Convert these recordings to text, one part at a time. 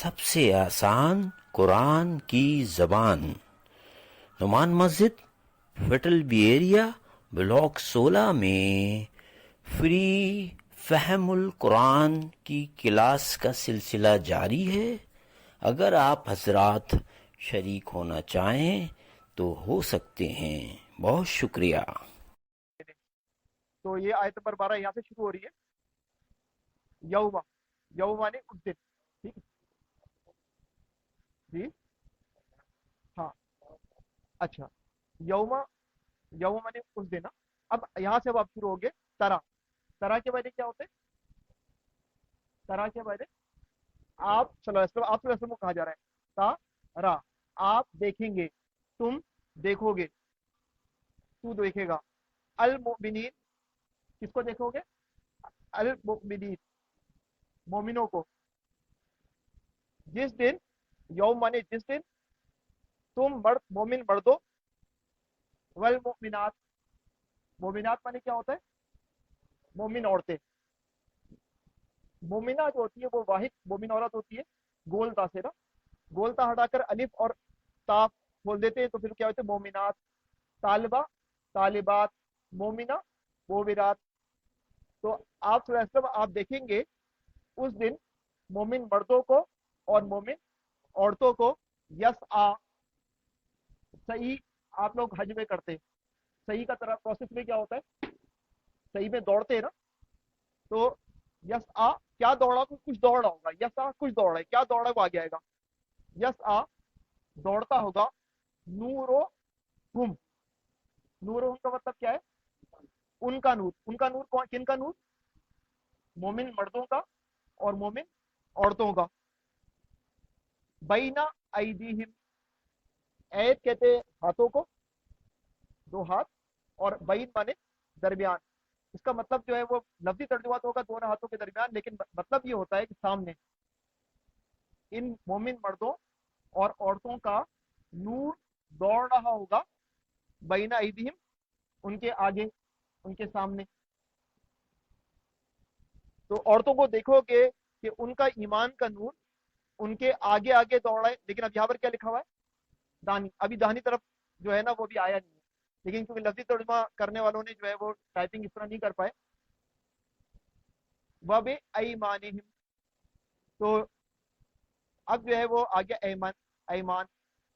سب سے آسان قرآن کی زبان، نعمان مسجد، فٹل بی ایریا، بلاک 16 میں فری فہم القرآن کی کلاس کا سلسلہ جاری ہے۔ اگر آپ حضرات شریک ہونا چاہیں تو ہو سکتے ہیں۔ بہت شکریہ۔ تو یہ آیت نمبر 12 یہاں سے شروع ہو رہی ہے، یوم، یوم مانے اس دن، ٹھیک جی، ہاں اچھا، یوم، یوم مانے اس دن۔ اب یہاں سے اب آپ شروع ہوگے ترا، ترا کے بارے کیا ہوتے ہیں؟ ترا کے بارے آپ صلی اللہ علیہ وسلم، آپ صلی اللہ علیہ وسلم کو کہا جا رہا ہے ترا، آپ دیکھیں گے، تم دیکھو گے، تو دیکھے گا، المؤمنین، کس کو دیکھو گے؟ المؤمنین، مومنوں کو، جس دن، یوم مانے جس دن، تم مرد مومن مردوں، والمؤمنات، مومنات مانے کیا ہوتا ہے؟ مومن عورتیں، مومنہ جو ہوتی ہے وہ واحد مومن عورت ہوتی ہے، گول تا سے نا، گول تا ہٹا کر الف اور تا بول دیتے ہیں تو پھر کیا ہوتے ہیں؟ مومنات، طالبہ، طالبات، مومنہ، مومنات۔ تو آپ صلی اللہ علیہ وسلم آپ دیکھیں گے اس دن مومن مردوں کو اور مومن عورتوں کو، یس آ، صحیح، آپ لوگ حج میں کرتے ہیں، صحیح کا طرح پروسیس میں کیا ہوتا ہے؟ صحیح میں دوڑتے ہیں نا، تو یس آ کیا دوڑا؟ کچھ دوڑ رہا ہوگا، یس آ کچھ دوڑ رہا ہے، کیا دوڑا ہے وہ آگے آئے گا، یس آ دوڑتا ہوگا، نور و ہم، نور و ہم کا مطلب کیا ہے؟ ان کا نور، ان کا نور کون، کن کا نور؟ مومن مردوں کا اور مومن عورتوں کا، بینا ایدیہم، عید کہتے ہیں ہاتھوں کو، دو ہاتھ، اور بین مانے درمیان، اس کا مطلب جو ہے وہ لفظی ترجمہ تو ہوگا دونوں ہاتھوں کے درمیان، لیکن مطلب یہ ہوتا ہے کہ سامنے ان مومن مردوں اور عورتوں کا نور دوڑ رہا ہوگا، بین ایدیہم، ان کے آگے، ان کے سامنے۔ تو عورتوں کو دیکھو گے کہ ان کا ایمان کا نور ان کے آگے آگے دوڑ رہا ہے، لیکن اب یہاں پر کیا لکھا ہوا ہے؟ دانی، ابھی دانی طرف جو ہے نا وہ بھی آیا نہیں ہے، لیکن کیونکہ لفظی ترجمہ کرنے والوں نے جو ہے وہ ٹائپنگ اس طرح نہیں کر پائے، وب ایمانہم، تو اب جو ہے وہ آگے ایمان، ایمان،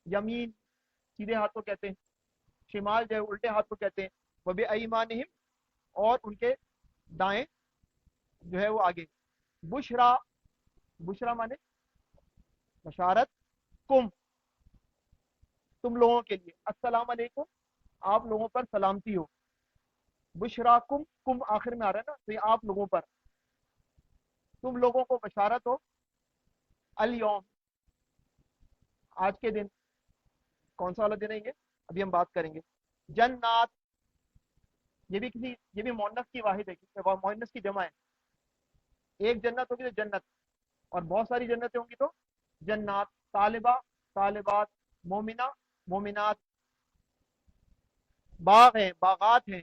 یمین سیدھے ہاتھ کو کہتے ہیں، شمال جو ہے الٹے ہاتھ کو کہتے ہیں، وب ایمانہم، اور ان کے دائیں جو ہے وہ آگے، بشرا، بشرا مانے بشارت، کم، تم لوگوں کے لیے، السلام علیکم، آپ لوگوں پر سلامتی ہو، بشرا کم، کم آخر میں آ رہا ہے نا، تو یہ آپ لوگوں پر، تم لوگوں کو بشارت ہو، الیوم، آج کے دن، کون سا والا دن ہے یہ؟ ابھی ہم بات کریں گے، جنات، یہ بھی کسی، یہ بھی مؤنث کی واحد ہے، مؤنث کی جمع ہے، ایک جنت ہوگی تو جنت، اور بہت ساری جنتیں ہوں گی تو جنات، طالبہ، طالبات، مومنہ، مومنات، باغ ہیں، باغات ہیں،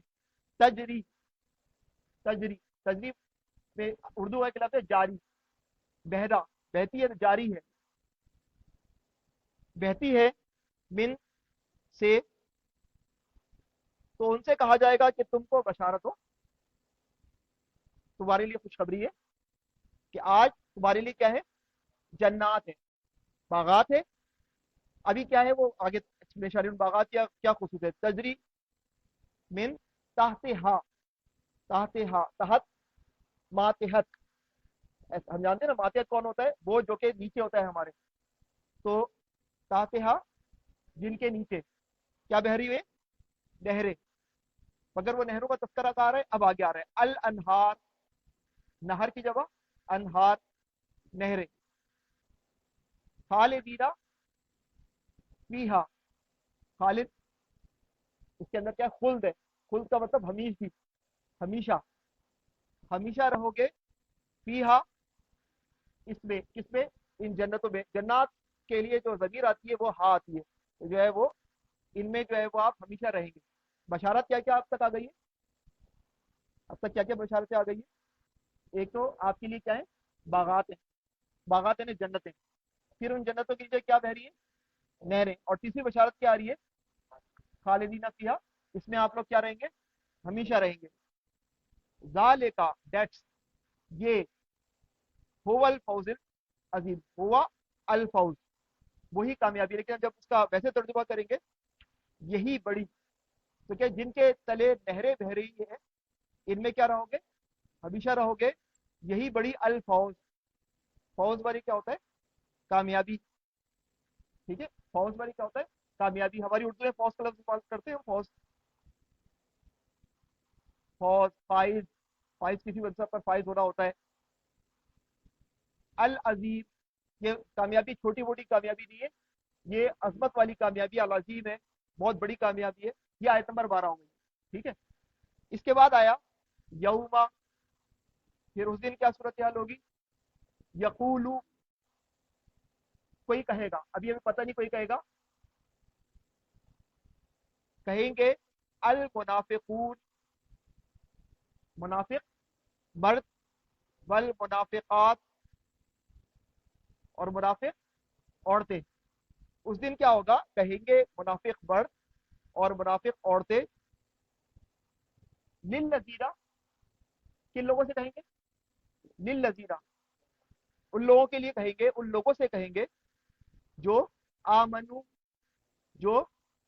تجری، تجری، تجری میں اردو کا ایک لفظ ہے جاری، بہدا، بہتی ہے، جاری ہے، بہتی ہے، من سے، تو ان سے کہا جائے گا کہ تم کو بشارت ہو، تمہارے لیے خوشخبری ہے کہ آج تمہارے لیے کیا ہے؟ جنات ہے، باغات ہے۔ ابھی کیا ہے وہ آگے ایکسپلینیشن، باغات کیا کیا خصوصیت ہے؟ تجری من تحتہا، تحتہا، تحت، ماتحت، ہم جانتے ہیں نا ماتحت کون ہوتا ہے؟ وہ جو کہ نیچے ہوتا ہے ہمارے، تو تحتہا جن کے نیچے کیا بہ رہی ہوئے؟ نہریں، مگر وہ نہروں کا تذکرہ کہا رہا ہے، اب آگے آ رہا ہے، الانہار، نہر کی جگہ انہار، نہریں، خالدین فیہا، خالد، اس کے اندر کیا خلد ہے، خلد کا مطلب ہمیشہ، ہمیشہ، ہمیشہ رہو گے، فیہا، اس میں، کس میں؟ ان جنتوں میں، جنات کے لیے جو ضمیر آتی ہے وہ ہا آتی ہے، تو جو ہے وہ ان میں جو ہے وہ آپ ہمیشہ رہیں گے۔ بشارت کیا کیا آپ تک آ گئی ہے؟ اب تک کیا کیا بشارتیں آ گئی ہیں؟ ایک تو آپ کے لیے کیا ہے؟ باغات ہیں، باغات ہیں جنتیں، پھر ان جنتوں کی کیا بہ رہی ہے؟ نہریں. اور تیسری بشارت کیا آ رہی ہے؟ خالدین فیہا، اس میں آپ لوگ کیا رہیں گے؟ ہمیشہ رہیں گے. ذالکا دیٹس، یہ، ہوا الفوز العظیم، ہوا الفوز وہی کامیابی. لیکن جب اس کا ویسے ترجمہ کریں گے یہی بڑی، تو کہ جن کے تلے نہریں بہ رہی ہیں ان میں کیا رہو گے؟ ہمیشہ رہو گے. یہی بڑی الفوز، فوز بری کیا ہوتا ہے؟ کامیابی. ٹھیک ہے، فوز بری کیا ہوتا ہے؟ کامیابی. ہماری اردو میں فوز کا لفظ استعمال کرتے ہیں. فوز، فوز، فائز، فائز کسی منصب پر فائز ہونا ہوتا ہے. العظیم، یہ کامیابی چھوٹی موٹی کامیابی نہیں ہے، یہ عظمت والی کامیابی. العظیم ہے، بہت بڑی کامیابی ہے. یہ آیت نمبر 12 ہو گئی. ٹھیک ہے. اس کے بعد آیا یوما، پھر اس دن کیا صورتحال ہوگی؟ یقولو، کوئی کہے گا. ابھی ہمیں پتہ نہیں کوئی کہے گا. کہیں گے المنافقون، منافق مرد، والمنافقات، اور منافق عورتیں. اس دن کیا ہوگا؟ کہیں گے منافق مرد اور منافق عورتیں للذین، کن لوگوں سے کہیں گے؟ للذین، ان لوگوں کے لیے کہیں گے، ان لوگوں سے کہیں گے جو آمنو، جو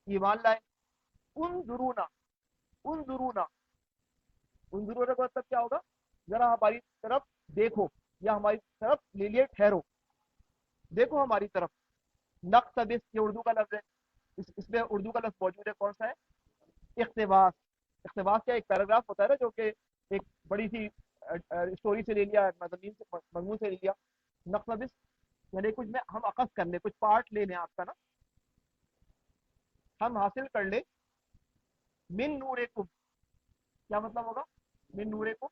ایمان لائے. انظرونا، انظرونا، انظرونا کا مطلب کیا ہوگا؟ ذرا ہماری طرف دیکھو، یا ہماری طرف لے لیے ٹھہرو، دیکھو ہماری طرف. نقتبس، یہ اردو کا لفظ ہے. اس میں اردو کا لفظ موجود ہے. کون سا ہے؟ اقتباس. اقتباس کیا ایک پیراگراف ہوتا ہے نا، جو کہ ایک بڑی سی اسٹوری سے لے لیا، مضمون سے لے لیا. نقتبس یعنی کچھ میں ہم اخذ کر لیں، کچھ پارٹ لے لیں آپ کا نا، ہم حاصل کر لیں. من نورکم، کیا مطلب ہوگا؟ من نورکم،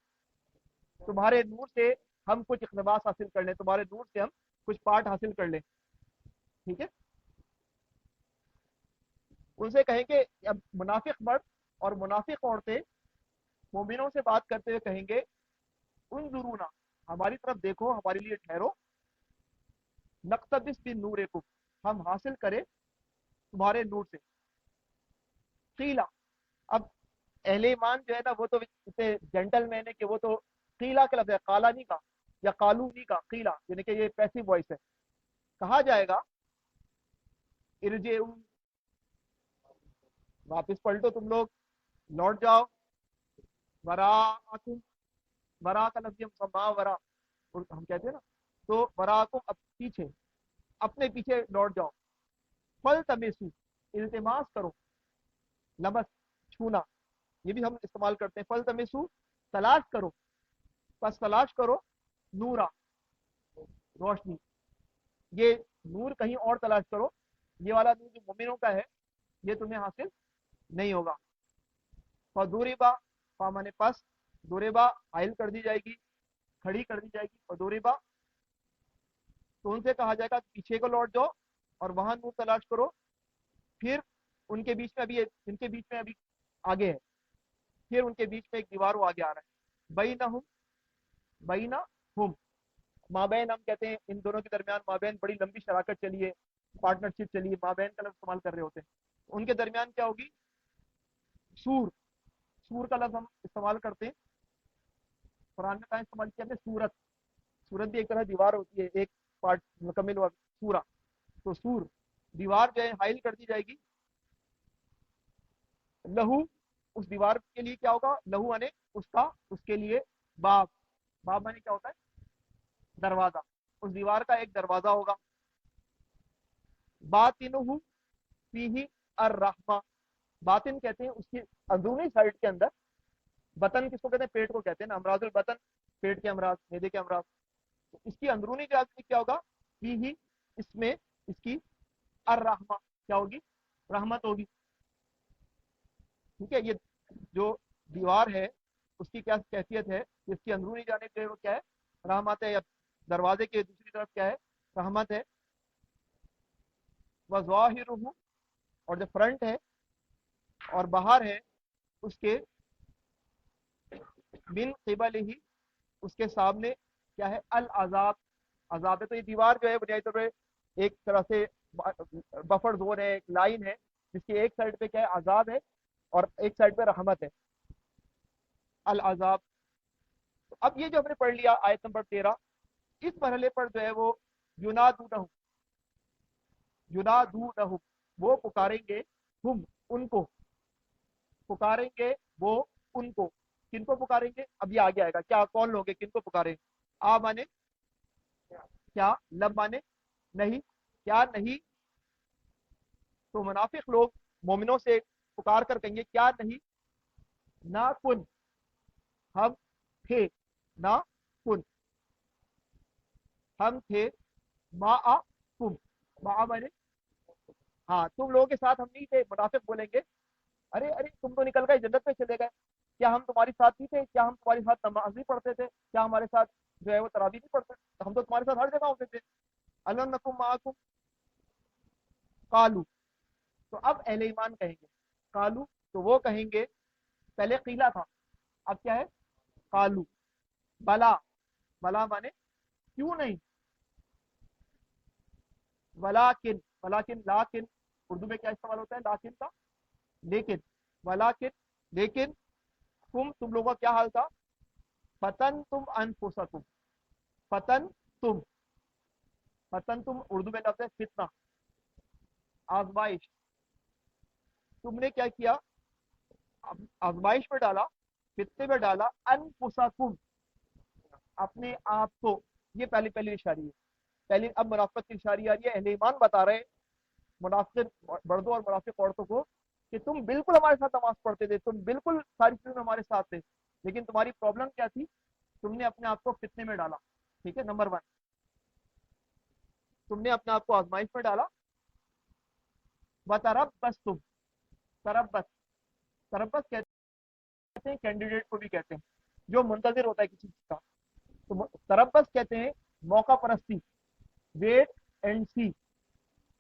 تمہارے نور سے ہم کچھ اقتباس حاصل کر لیں، تمہارے نور سے ہم کچھ پارٹ حاصل کر لیں. ٹھیک ہے. ان سے کہیں کہ اب منافق مرد اور منافق عورتیں مومنوں سے بات کرتے ہوئے کہیں گے انظرونا، ہماری طرف دیکھو، ہمارے لیے ٹھہرو. نقتبس من نورکم، ہم حاصل کریں تمہارے نور سے. قیلا، اب اہل ایمان جو ہے نا وہ تو اسے جینٹل مین ہے کہ وہ تو قیلا کا لفظ ہے، قالا نہیں کا یا قالو نہیں کا، قیلا یعنی کہ یہ پیسیو وائس ہے. کہا جائے گا ارجعوا، واپس پلٹو تم لوگ، لوٹ جاؤ. وراءکم، ورا کا لفظ ما ورا ہم کہتے ہیں نا، تو وراءکم اب پیچھے، اپنے پیچھے لوٹ جاؤ. فلتمسوا، التماس کرو. لمس، چھونا، یہ بھی ہم استعمال کرتے ہیں. فلتمسوا، تلاش کرو. بس تلاش کرو نورا، روشنی. یہ نور کہیں اور تلاش کرو، یہ والا نور جو مومنوں کا ہے یہ تمہیں حاصل نہیں ہوگا. فضوربا، فامن پس، دوربا حائل کر دی جائے گی، کھڑی کر دی جائے گی. فضوربا، تو ان سے کہا جائے گا پیچھے کو لوٹ جاؤ اور وہاں نور تلاش کرو. پھر ان کے بیچ میں ابھی ان کے بیچ میں ابھی آگے ہے، پھر ان کے بیچ میں ایک دیوار وہ آگے آ رہا ہے. بینہم، بینہم، مابین ہم کہتے ہیں ان دونوں کے درمیان. مابین بڑی لمبی شراکت چلی ہے، پارٹنرشپ چلی ہے، مابین کا لفظ استعمال کر رہے ہوتے ہیں. ان کے درمیان کیا ہوگی؟ سور. سور کا لفظ ہم استعمال کرتے ہیں، قرآن میں کہاں استعمال کیا ہے؟ سورت. سورت بھی ایک طرح دیوار ہوتی ہے، ایک پارٹ مکمل ہوا سورا. تو سور، دیوار جو ہے حائل کر دی جائے گی. لہو، اس دیوار کے لیے کیا ہوگا؟ لہو یعنی اس کا، اس کے لیے باب. باب یعنی کیا ہوتا ہے؟ دروازہ. اس دیوار کا ایک دروازہ ہوگا. باطنہ فیہ الرحمہ، باطن کہتے ہیں اس کی اندرونی سائڈ کے اندر. بطن کس کو کہتے ہیں؟ پیٹ کو کہتے ہیں نا. امراض البطن، پیٹ کے امراض، معدے کے امراض. اس کی اندرونی جگہ کیا ہوگا؟ فیہ، اس میں، اس کی الرحمہ کیا ہوگی؟ رحمت ہوگی. ٹھیک ہے. یہ جو دیوار ہے اس کی کیا کیفیت ہے؟ اس کی اندرونی جانب جو ہے وہ کیا ہے؟ رحمت ہے. یا دروازے کے دوسری طرف کیا ہے؟ رحمت ہے. وظاہرہ، اور جو فرنٹ ہے اور باہر ہے اس کے، من قبل ہی، اس کے سامنے کیا ہے؟ العذاب، عذاب ہے. تو یہ دیوار جو ہے بنیادی طور پہ ایک طرح سے بفر زون ہے، ایک لائن ہے جس کی ایک سائڈ پہ کیا ہے عذاب ہے اور ایک سائڈ پہ رحمت ہے، العذاب. تو اب یہ جو ہم نے پڑھ لیا آیت نمبر 13، اس مرحلے پر جو ہے وہ ینادونہم، ینادونہم وہ پکاریں گے، ہم ان کو پکاریں گے، وہ ان کو کن کو پکاریں گے؟ اب یہ آگے آئے گا کیا کون لوگ ہیں کن کو پکاریں. آ مانے کیا، لم مانے نہیں، کیا نہیں. تو منافق لوگ مومنوں سے پکار کر کہیں گے کیا نہیں، نہ کن ہم تھے، نہ کن ہم تھے، ما آ تم، ما آ مانے ہاں تم لوگوں کے ساتھ ہم نہیں تھے. منافق بولیں گے ارے ارے تم تو نکل گئے جنت میں چلے گئے، کیا ہم تمہاری ساتھ نہیں تھے؟ کیا ہم تمہارے ساتھ نماز نہیں پڑھتے تھے؟ کیا ہمارے ساتھ جو ہے وہ تراویح نہیں پڑھتے؟ ہم تو تمہارے ساتھ ہر جگہ ہوتے تھے. الم نکم معکم قالو. تو اب اہل ایمان کہیں گے قالو، تو وہ کہیں گے، پہلے قیلا تھا اب کیا ہے قالو. بلا، بلا مانے کیوں نہیں، ولاکن، ولاکن لاکن اردو میں کیا استعمال ہوتا ہے لاکن کا، لیکن، ولاکن لیکن، تم لوگوں کا کیا حال تھا، فتن تم انفسکم، فتن تم، فتن تم اردو میں لفظ ہے فتنہ، آزمائش. تم نے کیا کیا، آزمائش میں ڈالا، فتنے میں ڈالا، انفسکم اپنے آپ کو. یہ پہلی اشاری ہے. پہلی اب منافقت کی اشاری آ رہی ہے، اہل ایمان بتا رہے ہیں منافق مردوں اور منافق عورتوں کو کہ تم بالکل ہمارے ساتھ نماز پڑھتے تھے، تم بالکل ساری چیزوں میں ہمارے ساتھ تھے، لیکن تمہاری پرابلم کیا تھی، تم نے اپنے آپ کو فتنے میں ڈالا. ٹھیک ہے، نمبر 1 تم نے اپنے آپ کو آزمائش میں ڈالا. وتربص تم، تربص، تربص کہتے ہیں کینڈیڈیٹ کو بھی کہتے ہیں جو منتظر ہوتا ہے کسی چیز کا. تو تربص کہتے ہیں موقع پرستی، ویٹ اینڈ سی،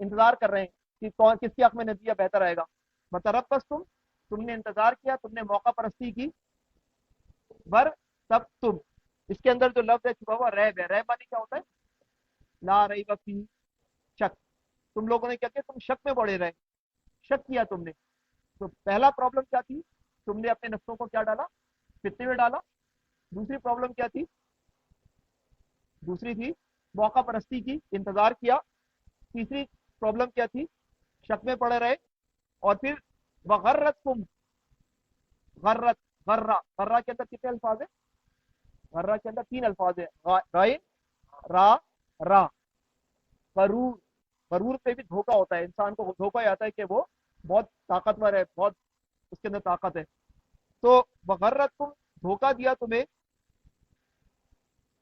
انتظار کر رہے ہیں کہ کون کس کے حق میں نتیجہ بہتر آئے گا. وتربص تم نے انتظار کیا، تم نے موقع پرستی کی. ور تب تم، اس کے اندر جو لفظ ہے چھپا ہوا ریب ہے، ریب مانی کیا ہوتا ہے، لا ریب فی، شک. تم لوگوں نے کیا کیا، تم شک میں پڑے رہے، شک کیا تم نے. تو پہلا پرابلم کیا تھی، تم نے اپنے نفسوں کو کیا ڈالا، فتنے میں ڈالا. دوسری پرابلم کیا تھی، دوسری تھی موقع پرستی کی، انتظار کیا. تیسری پرابلم کیا تھی، شک میں پڑے رہے. اور پھر وغرت تم، غرت، غرہ، غرہ کے اندر کتنے الفاظ ہیں، غرہ کے اندر 3 الفاظ ہیں، غائن، را، را. غرور، غرور پہ بھی دھوکا ہوتا ہے، انسان کو دھوکا آتا ہے کہ وہ بہت طاقتور ہے، بہت اس کے اندر طاقت ہے. تو وغرت تم، دھوکا دیا تمہیں،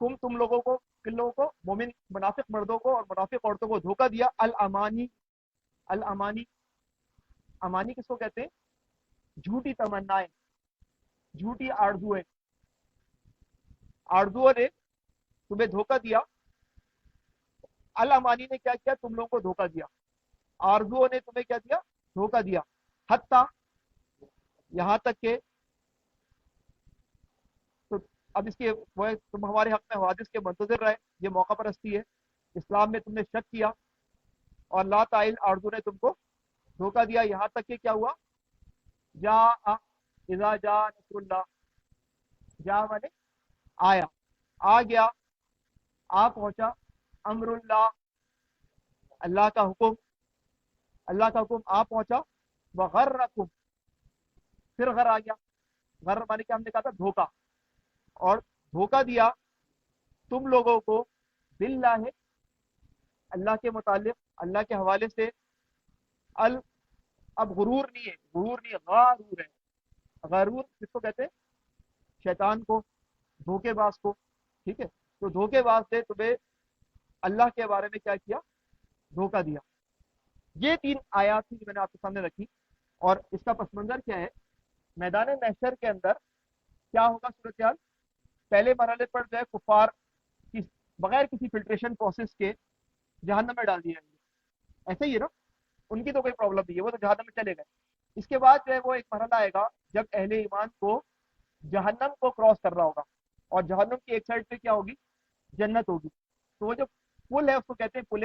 تم لوگوں کو، کن لوگوں کو، مومن منافق مردوں کو اور منافق عورتوں کو دھوکا دیا. الامانی، الامانی، امانی کس کو کہتے ہیں، جھوٹی تمنائیں، جھوٹی آرزویں. آرزوؤں نے تمہیں دھوکا دیا، الامانی نے کیا کیا، تم لوگوں کو دھوکا دیا. آرزوؤں نے تمہیں کیا دیا، دھوکا دیا. حتیٰ، یہاں تک کہ، تو اب اس کے وہ تم ہمارے حق میں حوادث کے منتظر رہے، یہ موقع پرستی ہے. اسلام میں تم نے شک کیا اور لا تعیل آرزو نے تم کو دھوکا دیا. یہاں تک کہ کیا ہوا، جا، اذا جا نصر اللہ، جا مانے آیا، آ گیا، آ پہنچا، امر اللہ، اللہ کا حکم، اللہ کا حکم آ پہنچا. وغرکم، پھر غر آ گیا. غر مانے کہ ہم نے کہا تھا دھوکا، اور دھوکا دیا تم لوگوں کو باللہ، اللہ کے متعلق، اللہ کے حوالے سے. ال، اب غرور نہیں ہے، غرور نہیں ہے، غارور ہے. غرور کس کو کہتے ہیں، شیطان کو، دھوکے باز کو. ٹھیک ہے، تو دھوکے باز نے تمہیں اللہ کے بارے میں کیا کیا، دھوکا دیا. یہ 3 آیات تھی جو میں نے آپ کے سامنے رکھی. اور اس کا پس منظر کیا ہے، میدان محشر کے اندر کیا ہوگا صورتحال. پہلے مرحلے پر جو ہے کفار کی بغیر کسی فلٹریشن پروسیس کے جہنم میں ڈال دیے جائیں گے. ایسے ہی ہے نا، ان کی تو کوئی پرابلم نہیں ہے، وہ تو جہنم میں چلے گئے. اس کے بعد جو ہے وہ ایک مرحلہ آئے گا جب اہل ایمان کو جہنم کو کراس کرنا ہوگا، اور جہنم کی ایک سائڈ پہ کیا ہوگی، جنت ہوگی. تو وہ جو پل ہے اس کو کہتے ہیں پل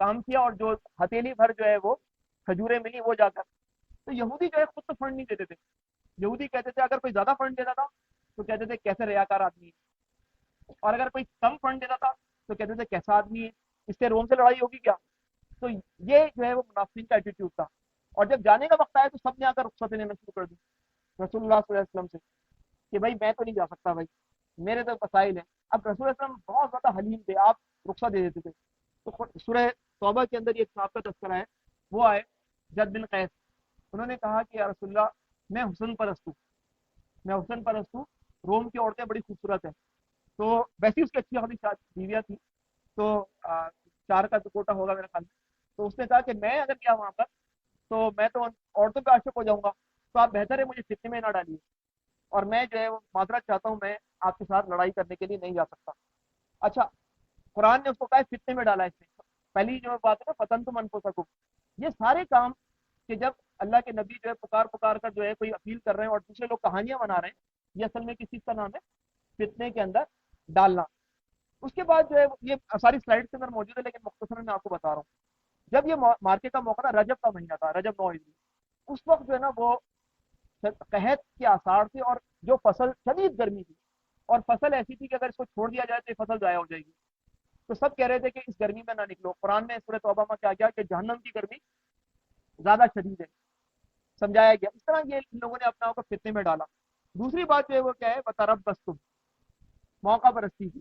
کام کیا اور جو ہتھیلی بھر جو ہے وہ کھجوریں ملی وہ جا کر. تو یہودی جو ہے خود تو فنڈ نہیں دیتے تھے. یہودی کہتے تھے اگر کوئی زیادہ فنڈ دیتا تھا تو کہتے تھے کیسے ریاکار آدمی ہے, اور اگر کوئی کم فنڈ دیتا تھا تو کہتے تھے کیسا آدمی ہے, اس سے روم سے لڑائی ہوگی کیا. تو یہ جو ہے وہ منافقین کا ایٹیٹیوڈ تھا. اور جب جانے کا وقت آیا تو سب نے آ کر رخصتیں لینا شروع کر دی رسول اللہ صلی اللہ علیہ وسلم سے کہ بھائی میں تو نہیں جا سکتا بھائی, میرے تو مسائل ہیں. اب رسول اللہ علیہ وسلم بہت زیادہ حلیم تھے, آپ رخصت دے دیتے تھے. تو سورہ توبہ کے اندر یہ ایک صاحب کا تذکرہ ہے, وہ آئے جد بن قیس. انہوں نے کہا کہ یا رسول اللہ میں حسن پرست ہوں, میں حسن پرست ہوں, روم کی عورتیں بڑی خوبصورت ہیں. تو ویسی اس کی اچھی خاصی بیویاں تھی, تو 4 کا کوٹا ہوگا میرے خیال میں. تو اس نے کہا کہ میں اگر گیا وہاں پر تو میں تو عورتوں پہ عاشق ہو جاؤں گا, تو آپ بہتر ہے مجھے فتنے میں نہ ڈالیے, اور میں جو ہے وہ معذرت چاہتا ہوں, میں آپ کے ساتھ لڑائی کرنے کے لیے نہیں جا سکتا. اچھا, قرآن نے اس کو کہا فتنے میں ڈالا اس نے. پہلی جو بات ہے نا فتن تم انفسکم, یہ سارے کام کہ جب اللہ کے نبی جو ہے پکار پکار کر جو ہے کوئی اپیل کر رہے ہیں اور دوسرے لوگ کہانیاں بنا رہے ہیں, یہ اصل میں کس چیز کا نام ہے؟ فتنے کے اندر ڈالنا. اس کے بعد جو ہے یہ ساری سلائڈ کے اندر موجود ہے, لیکن مختصر میں آپ کو بتا رہا ہوں. جب یہ مارکے کا موقع تھا, رجب کا مہینہ تھا, رجب 9 ہجری, اس وقت جو ہے نا وہ قحط کے آثار تھے, اور جو فصل شدید گرمی تھی, اور فصل ایسی تھی کہ اگر اس کو چھوڑ دیا جائے تو یہ فصل ضائع ہو جائے گی. تو سب کہہ رہے تھے کہ اس گرمی میں نہ نکلو. قرآن نے سورۃ توبہ میں کیا کیا کہ جہنم کی گرمی زیادہ شدید ہے, سمجھایا گیا. اس طرح یہ ان لوگوں نے اپنا کو فتنے میں ڈالا. دوسری بات جو ہے وہ کیا ہے, وتربصتم, موقع پرستی کی.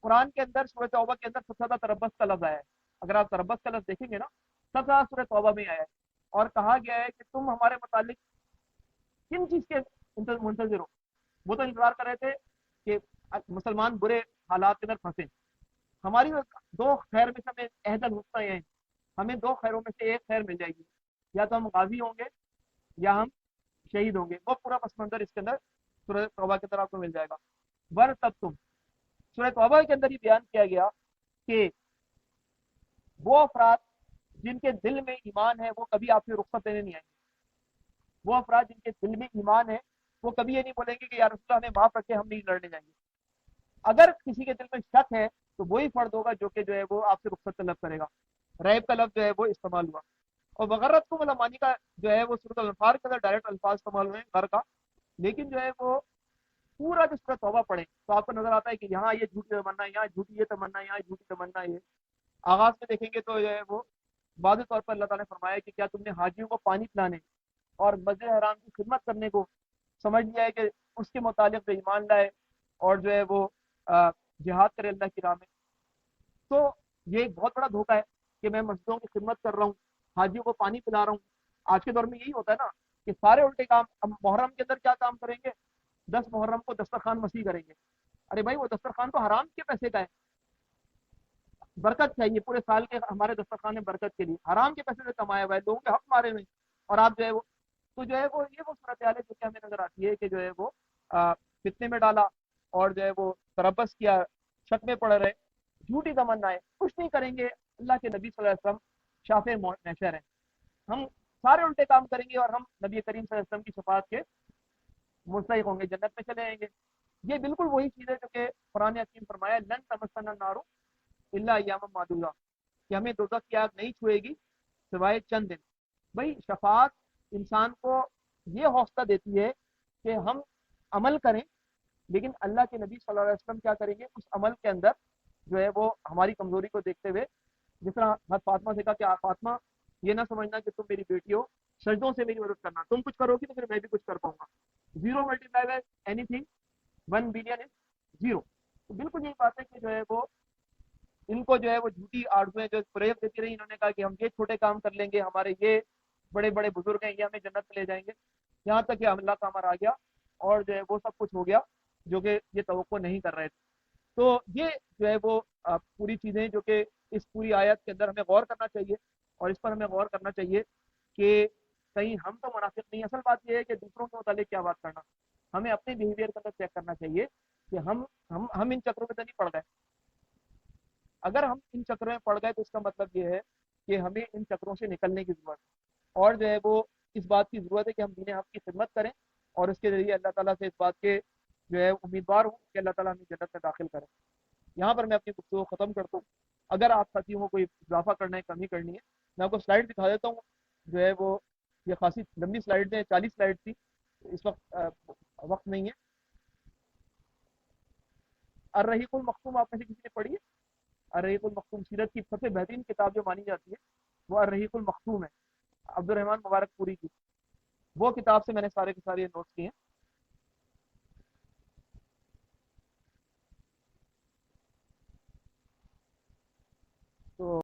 قرآن کے اندر سورۃ توبہ کے اندر سب سے زیادہ تربص کا لفظ آیا ہے. اگر آپ تربص کا لفظ دیکھیں گے نا, سب سے زیادہ سورۃ توبہ میں آیا ہے, اور کہا گیا ہے کہ تم ہمارے متعلق کن چیز کے منتظر ہو. وہ تو انتظار کر رہے تھے کہ مسلمان برے حالات کے اندر پھنسے. ہماری 2 خیر میں سے ہمیں عہد الحسنہ ہیں, ہمیں 2 خیروں میں سے ایک خیر مل جائے گی, یا تو ہم غازی ہوں گے یا ہم شہید ہوں گے. وہ پورا پس منظر اس کے اندر سورہ توبہ کی طرف آپ کو مل جائے گا. ور تب تم, سورہ توبہ کے اندر یہ بیان کیا گیا کہ وہ افراد جن کے دل میں ایمان ہے وہ کبھی آپ سے رخصت دینے نہیں آئیں گے. وہ افراد جن کے دل میں ایمان ہے وہ کبھی یہ نہیں بولیں گے کہ یا رسول اللہ ہمیں معاف رکھے, ہم نہیں لڑنے جائیں گے. اگر کسی کے دل میں شک ہے تو وہی فرد ہوگا جو کہ جو ہے وہ آپ سے رخصت طلب کرے گا. ریب کا لفظ جو ہے وہ استعمال ہوا. اور وغیرت کو علمانی کا جو ہے وہ سورۃ الانفال کے اندر ڈائریکٹ الفاظ استعمال ہوئے غر کا, لیکن جو ہے وہ پورا جو سورۃ توبہ پڑھے تو آپ کو نظر آتا ہے کہ یہاں یہ جھوٹی تمنا, یہاں جھوٹی یہ تمنا, یہاں جھوٹی تمنا. یہ آغاز میں دیکھیں گے تو جو ہے وہ واضح طور پر اللہ تعالیٰ نے فرمایا کہ کیا تم نے حاجیوں کو پانی پلانے اور مسجد حرام کی خدمت کرنے کو سمجھ لیا ہے کہ اس کے متعلق جو ایمان لائے اور جو ہے وہ جہاد کرے اللہ کی راہ میں. تو یہ ایک بہت بڑا دھوکہ ہے کہ میں مسجدوں کی خدمت کر رہا ہوں, حاجیوں کو پانی پلا رہا ہوں. آج کے دور میں یہی ہوتا ہے نا کہ سارے الٹے کام. اب محرم کے اندر کیا کام کریں گے, 10 محرم کو دسترخوان مسیح کریں گے. ارے بھائی وہ دسترخوان تو حرام کے پیسے کا ہے, برکت چاہیے پورے سال کے ہمارے دسترخوان میں برکت کے لیے, حرام کے پیسے سے کمایا ہوا ہے, لوگوں کے حق مارے ہوئے, اور آپ جو ہے وہ تو جو ہے وہ یہ وہ صورتحال ہے جو کہ ہمیں نظر آتی ہے کہ جو ہے وہ فتنے میں ڈالا اور جو ہے وہ تربص کیا, شک میں پڑ رہے, جھوٹی تمنا ہے, کچھ نہیں کریں گے. اللہ کے نبی صلی اللہ علیہ وسلم شافع محشر ہیں, ہم سارے الٹے کام کریں گے اور ہم نبی کریم صلی اللہ علیہ وسلم کی شفاعت کے مستحق ہوں گے, جنت میں چلے آئیں گے. یہ بالکل وہی چیز ہے جو کہ قرآن حکیم فرمایا لن تمسنا النار الا ایاما معدودا, کہ ہمیں دوزخ کی آگ نہیں چھوئے گی سوائے چند دن. بھائی شفاعت انسان کو یہ حوصلہ دیتی ہے کہ ہم عمل کریں, لیکن اللہ کے نبی صلی اللہ علیہ وسلم کیا کریں گے اس عمل کے اندر جو ہے وہ ہماری کمزوری کو دیکھتے ہوئے, جس طرح حضرت فاطمہ سے کہا کہ فاطمہ یہ نہ سمجھنا کہ تم میری بیٹی ہو, سجدوں سے میری مدد کرنا, تم کچھ کرو گی تو پھر میں بھی کچھ کر پاؤں گا. 0 ملٹیپلائی بائی اینی تھنگ 1 بلین از 0. تو بالکل یہی بات ہے کہ جو ہے وہ ان کو جو ہے وہ جھوٹی آرزویں جو پریب دیتی رہی, انہوں نے کہا کہ ہم یہ چھوٹے کام کر لیں گے, ہمارے یہ بڑے بڑے بزرگ ہیں, یہ ہمیں جنت میں لے جائیں گے. یہاں تک کہ اللہ کا امر آ گیا اور جو ہے وہ سب کچھ ہو گیا جو کہ یہ توقع نہیں کر رہے تھے. تو یہ جو ہے وہ پوری چیزیں جو کہ اس پوری آیت کے اندر ہمیں غور کرنا چاہیے, اور اس پر ہمیں غور کرنا چاہیے کہ کہیں ہم تو منافق نہیں. اصل بات یہ ہے کہ دوسروں کے متعلق کیا بات کرنا, ہمیں اپنے بیہیویئر کے اندر چیک کرنا چاہیے کہ ہم ان چکروں میں تو نہیں پڑ گئے. اگر ہم ان چکروں میں پڑ گئے تو اس کا مطلب یہ ہے کہ ہمیں ان چکروں سے نکلنے کی ضرورت ہے, اور جو ہے وہ اس بات کی ضرورت ہے کہ ہم دین حق کی خدمت کریں, اور اس کے ذریعے اللہ تعالیٰ سے اس بات کے جو ہے امیدوار ہوں کہ اللہ تعالیٰ ہمیں جنت میں داخل کرے. یہاں پر میں اپنی گفتگو ختم کرتا ہوں. اگر آپ ساتھیوں کو کوئی اضافہ کرنا ہے، کمی کرنی ہے، میں آپ کو سلائڈ دکھا دیتا ہوں. جو ہے وہ یہ خاصی لمبی سلائڈ ہے، 40 سلائڈ تھی. اس وقت وقت نہیں ہے. الرحیق المختوم آپ میں سے کسی نے پڑھی ہے؟ الرحیق المختوم سیرت کی سب سے بہترین کتاب جو مانی جاتی ہے وہ الرحیق المختوم ہے، عبد الرحمن مبارک پوری کی. وہ کتاب سے میں نے سارے کے سارے نوٹس کیے ہیں. تو